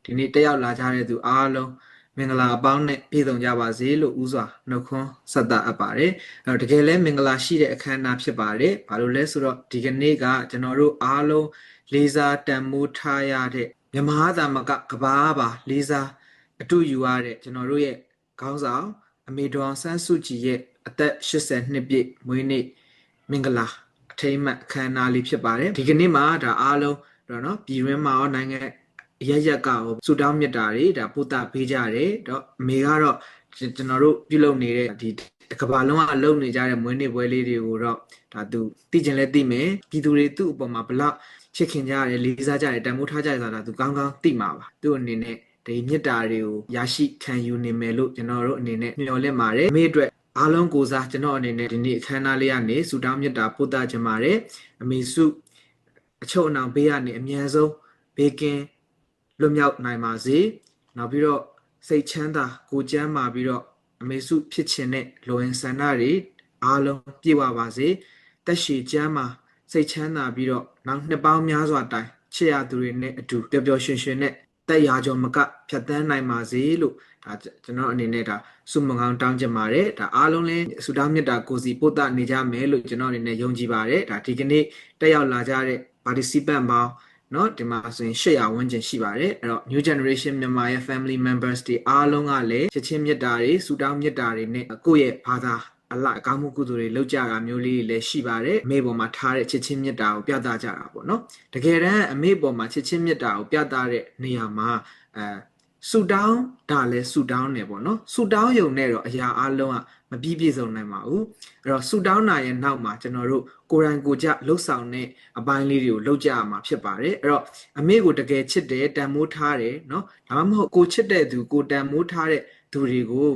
ဒီနေ့တက်ရောက်လာကြတဲ့သူအားလုံးမင်္ဂလာအပေါင်းနဲ့ပြည့်စုံကြပါစေလို့ဥစွာနှုတ်ခွန်းဆက်သအပ်ပါတယ်အဲ့တော့တကယ်လဲမင်္ဂလာရှိတဲ့အခမ်းအနားဖြစ်ပါတယ်ဘာလို့လဲဆိုတော့ဒီကနေ့ကကျွန်တော်တို့အားလုံးလေးစားတန်မိုးထားရတဲ့မြမသာမကကဘာပါလေးစားအတူယူရတဲ့ကျွန်တော်တို့ရဲ့ခေါင်းဆောင်အမေတော်ဆန်းစုကြည်ရဲ့အသက်82ပြည့်မွေးနေ့မင်္ဂလာအထိမ်းအမှတ်အခမ်းအနားလေးဖြစ်ပါတယ်ဒီကနေ့မှာဒါအားလုံးတော့နော်ပြည်တွင်းမှာရောနိုင်ငံရရက်ကဆူတောင်းမြတ်တာတွေဒါပို့တာပေးကြတယ်တော့အမေကတော့ကျွန်တော်တို့ပြုလုပ်နေတဲ့ဒီကဘာလုံးကအလုပ်နေကြတဲ့မွေးနေ့ပွဲလေးတွေကိုတော့ဒါသူသိကျင်လဲသိမယ်ပြည်သူတွေသူ့အပေါ်မှာဘလောက်ချစ်ခင်ကြရတယ်လေးစားကြတယ်တန်ဖိုးထားကြတယ်ဆိုတာသူကောင်းကောင်းသိမှာပါသူ့အနေနဲ့ဒီမြတ်တာတွေကိုရရှိခံယူနေမယ်လို့ကျွန်တော်တို့အနေနဲ့မျှော်လင့်ပါတယ်အမေအတွက်အားလုံးကိုစားကျွန်တော်အနေနဲ့ဒီနေ့အခမ်းအနားလေးကနေဆူတောင်းမြတ်တာပို့တာချင်ပါတယ်အမေစုအချုပ်အနှောင်ဘေးကနေအမြန်ဆုံးဘေးကင်းလွတ်မြောက်နိုင်ပါစေနောက်ပြီးတော့စိတ်ချမ်းသာကိုကျမ်းမာပြီးတော့အမေစုဖြစ်ခြင်းနဲ့လိုအင်ဆန္ဒတွေအားလုံးပြည့်ဝပါစေတက်ရှိကျမ်းမာစိတ်ချမ်းသာပြီးတော့နောက်နှစ်ပေါင်းများစွာတိုင်ချစ်ရသူတွေနဲ့အတူပျော်ပျော်ရွှင်ရွှင်နဲ့တက်ရာကြောင့်မကဖြတ်သန်းနိုင်ပါစေလို့ဒါကျွန်တော်အနေနဲ့ဒါဆုမကောင်းတောင်းချင်ပါတယ်ဒါအားလုံးလည်းဆုတောင်းမြတ်တာကိုစီပို့တာနေကြမယ်လို့ကျွန်တော်အနေနဲ့ယုံကြည်ပါတယ်ဒါဒီကနေ့တက်ရောက်လာကြတဲ့ participant ပေါင်းเนาะဒီမှာဆိုရင်800ဝန်းကျင်ရှိပါတယ်အဲ့တော့ new generation မြန်မာရဲ့ family members တွေအားလုံးကလည်းချစ်ချင်းမြတ်တာတွေဆုတောင်းမြတ်တာတွေနဲ့ကိုယ့်ရဲ့ဘာသာအလားအကောင်းမှုကုသိုလ်တွေလုပ်ကြတာမျိုးလေးတွေလည်းရှိပါတယ်အမေပေါ်မှာထားတဲ့ချစ်ချင်းမြတ်တာကိုပြသကြတာပေါ့နော်တကယ်တမ်းအမေပေါ်မှာချစ်ချင်းမြတ်တာကိုပြသတဲ့နေရာမှာဆူတောင်းဒါလည်းဆူတောင်းနေပေါ့နော်ဆူတောင်းယုံနဲ့တော့အရာအလုံးကမပြည့်ပြည့်စုံနိုင်ပါဘူးအဲ့တော့ဆူတောင်းတာရဲ့နောက်မှာကျွန်တော်တို့ကိုယ်တိုင်ကိုယ်ကျလှုပ်ဆောင်တဲ့အပိုင်းလေးတွေကိုလုပ်ကြရမှာဖြစ်ပါတယ်အဲ့တော့အမေကိုတကယ်ချစ်တယ်တန်မိုးထားတယ်နော်ဒါမှမဟုတ်ကိုချစ်တဲ့သူကိုတန်မိုးထားတဲ့သူတွေကို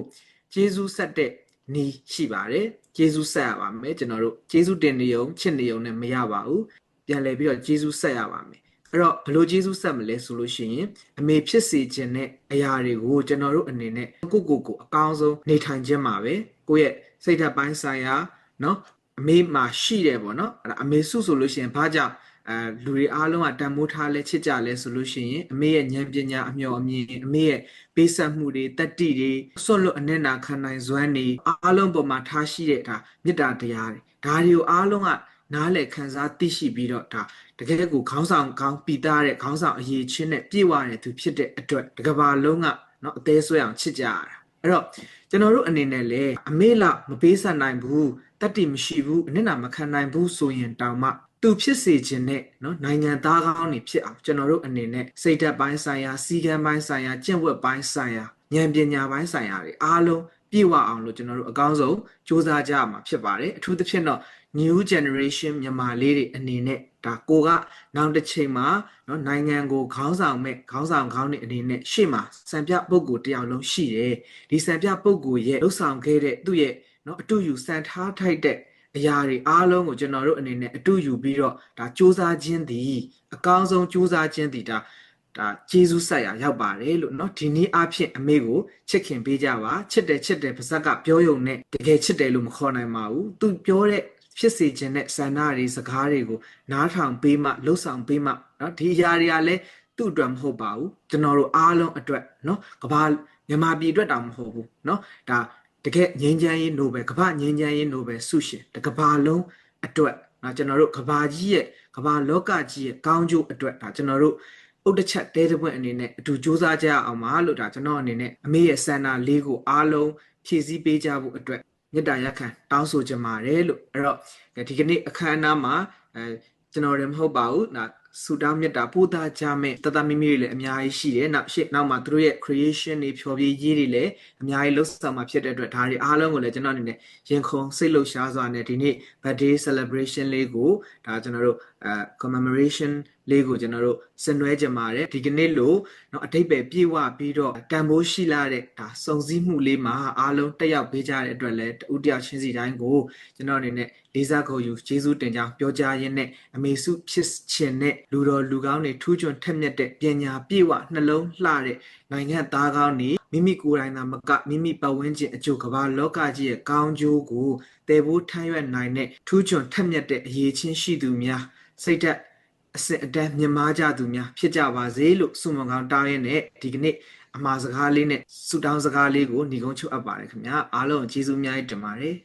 ကျေးဇူးဆက်တဲ့နီးရှိပါတယ်ကျေးဇူးဆက်ရပါမယ်ကျွန်တော်တို့ကျေးဇူးတင်နေုံချစ်နေုံနဲ့မရပါဘူးပြန်လည်ပြီးတော့ကျေးဇူးဆက်ရပါမယ်အဲ့တော့ဘလို့ကျေးဇူးဆက်မလဲဆိုလို့ရှိရင်အမေဖြစ်စေခြင်းနဲ့အရာတွေကိုကျွန်တော်တို့အနေနဲ့ကိုအကောင်းဆုံးနေထိုင်ခြင်းမှာပဲကိုယ့်ရဲ့စိတ်ဓာတ်ပိုင်းဆိုင်ရာเนาะအမေမှာရှိတယ်ပေါ့เนาะအဲ့ဒါအမေစုဆိုလို့ရှိရင်ဘာကြောင့်လူတွေအားလုံးကတန်မိုးထားလဲချစ်ကြလဲဆိုလို့ရှိရင်အမေရဲ့ဉာဏ်ပညာအမျှော်အမြင်အမေရဲ့ပေးဆက်မှုတွေတတ္တိတွေဆွတ်လွတ်အနစ်နာခံနိုင်စွမ်းတွေအားလုံးပေါ်မှာထားရှိတဲ့ဒါမေတ္တာတရားတွေဒါတွေကိုအားလုံးကနားလည်ခံစားသိရှိပြီးတော့ဒါတကယ်ကိုခေါင်းဆောင်ကောင်းပီတာတဲ့ခေါင်းဆောင်အရေးချင်းနဲ့ပြည့်ဝတဲ့သူဖြစ်တဲ့အတွက်တကဘာလုံးကเนาะအသေးဆွဲအောင်ချစ်ကြရတာအဲ့တော့ကျွန်တော်တို့အနေနဲ့လည်းအမေလာမပေးဆက်နိုင်ဘူးတတ္တိမရှိဘူးအနစ်နာမခံနိုင်ဘူးဆိုရင်တောင်မှသူဖြစ်စေခြင်းနဲ့เนาะနိုင်ငံသားကောင်းတွေဖြစ်အောင်ကျွန်တော်တို့အနေနဲ့စိတ်ဓာတ်ပိုင်းဆိုင်ရာစီကံပိုင်းဆိုင်ရာကျင့်ဝတ်ပိုင်းဆိုင်ရာဉာဏ်ပညာပိုင်းဆိုင်ရာတွေအားလုံးပြည့်ဝအောင်လို့ကျွန်တော်တို့အကောင်းဆုံးစူးစမ်းကြရမှာဖြစ်ပါတယ်အထူးသဖြင့်တော့ new generation မြန်မာလေးတွေအနေနဲ့ဒါကိုကနောက်တစ်ချိန်မှာเนาะနိုင်ငံကိုခေါင်းဆောင်မဲ့ခေါင်းဆောင်ခေါင်းတွေအနေနဲ့ရှေ့မှာစံပြပုဂ္ဂိုလ်တယောက်လုံးရှိတယ်ဒီစံပြပုဂ္ဂိုလ်ရဲ့လှုပ်ဆောင်ခဲ့တဲ့သူ့ရဲ့เนาะအတူယူစံထားထိုက်တဲ့အရာတွေအားလုံးကိုကျွန်တော်တို့အနေနဲ့အတူယူပြီးတော့ဒါစူးစမ်းခြင်းသည်အကောင်းဆုံးစူးစမ်းခြင်းသည်ဒါကျေးဇူးဆက်ရာရောက်ပါတယ်လို့เนาะဒီနေ့အဖြစ်အမေကိုချစ်ခင်ပေးကြပါချစ်တယ်ပါဇက်ကပြောယုံနဲ့တကယ်ချစ်တယ်လို့မခေါ်နိုင်ပါဘူးသူပြောတဲ့ဖြစ်စေခြင်းနဲ့ဆန္ဒတွေစကားတွေကိုနားထောင်ပေးမှလှုပ်ဆောင်ပေးမှเนาะဒီအရာတွေကလည်းသူ့အတွက်မဟုတ်ပါဘူးကျွန်တော်တို့အားလုံးအတွက်เนาะကမ္ဘာမြန်မာပြည်အတွက်တောင်မဟုတ်ဘူးเนาะဒါတကယ်ငြိမ်းချမ်းရေးနိုဘယ်ကမ္ဘာငြိမ်းချမ်းရေးနိုဘယ်ဆုရှင်တကမ္ဘာလုံးအတွက်เนาะကျွန်တော်တို့ကမ္ဘာကြီးရဲ့ကမ္ဘာလောကကြီးရဲ့ကောင်းကျိုးအတွက်ဒါကျွန်တော်တို့ဥဒ္ဒချက်တဲတဲ့ဘက်အနေနဲ့အတူစူးစမ်းကြအောင်ပါလို့ဒါကျွန်တော်အနေနဲ့အမေရဲ့ဆန္ဒလေးကိုအားလုံးဖြည့်ဆည်းပေးကြဖို့အတွက်မေတ္တာရပ်ခံတောင်းဆိုကြပါတယ်လို့အဲ့တော့ဒီကနေ့အခမ်းအနားမှာကျွန်တော်လည်းမဟုတ်ပါဘူးဒါဆူတောင်းမြတ်တာပို့တာကြမဲ့တသမီမိတွေလည်းအများကြီးရှိတယ်နောက်မှာသူတို့ရဲ့ creation တွေဖြောပြရေးတွေလည်းအများကြီးလှုပ်ဆောင်မှာဖြစ်တဲ့အတွက်ဒါတွေအားလုံးကိုလည်းကျွန်တော်အနေနဲ့ရင်ခုန်စိတ်လှုပ်ရှားစွာနဲ့ဒီနေ့ birthday celebration လေးကိုဒါကျွန်တော်တို့commemoration လေးကိုကျွန်တော်တို့ဆင်နွှဲကြပါတယ်ဒီကနေ့လို့เนาะအတိတ်ပဲပြေဝပြီးတော့တန်ဖိုးရှိလာတဲ့ဒါစုံစည်းမှုလေးမှာအားလုံးတက်ရောက်ပေးကြတဲ့အတွက်လည်းတူတယောက်ချင်းစီတိုင်းကိုကျွန်တော်အနေနဲ့လေးစားခေါ်ယူကျေးဇူးတင်ကြောင်းပြောကြားရင်းနဲ့အမေစုဖြစ်ခြင်းနဲ့လူတော်လူကောင်းတွေထူးချွန်ထက်မြက်တဲ့ပညာပြည့်ဝနှလုံးလှတဲ့နိုင်ငံသားကောင်းတွေမိမိကိုယ်တိုင်သာမကမိမိပတ်ဝန်းကျင်အကျိုးကမ္ဘာလောကကြီးရဲ့ကောင်းကျိုးကိုတည်ဖို့ထမ်းရွက်နိုင်တဲ့ထူးချွန်ထက်မြက်တဲ့အရေးချင်းရှိသူများစိတ်ဓာတ် အစစ်အတမ်းမြင်မာကြသူများဖြစ်ကြပါစေလို့ဆုမွန်ကောင်းတောင်းရင်းနဲ့ဒီကနေ့အမှာစကားလေးနဲ့ဆုတောင်းစကားလေးကိုညီကုန်းချုပ်အပ်ပါတယ်ခင်ဗျာအားလုံးကျေးဇူးအများကြီးတင်ပါတယ်